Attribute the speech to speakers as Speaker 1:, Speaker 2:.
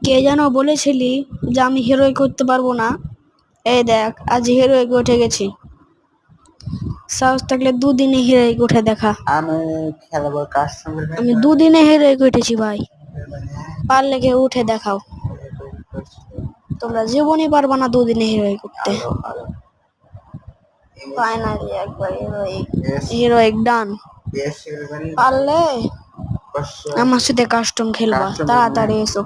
Speaker 1: কে যেন বলেছিলি যে আমি হিরোইক করতে পারবো না, এই দেখ আজ হিরোইক উঠে গেছি। সাহস থাকলে দুদিনে হিরোইক উঠে দেখা।
Speaker 2: আমি খেলবো কাস্টমার।
Speaker 1: আমি দুদিনে হিরোইক উঠেছি ভাই, পারলে কেউ উঠে দেখাও। তোমরা জীবনই পারবা না দুদিনে হিরোইক করতে। ফাইনালি একবার হিরোইক ডান। পারলে আমার সাথে কাস্টম খেলবা, তাড়াতাড়ি এসো।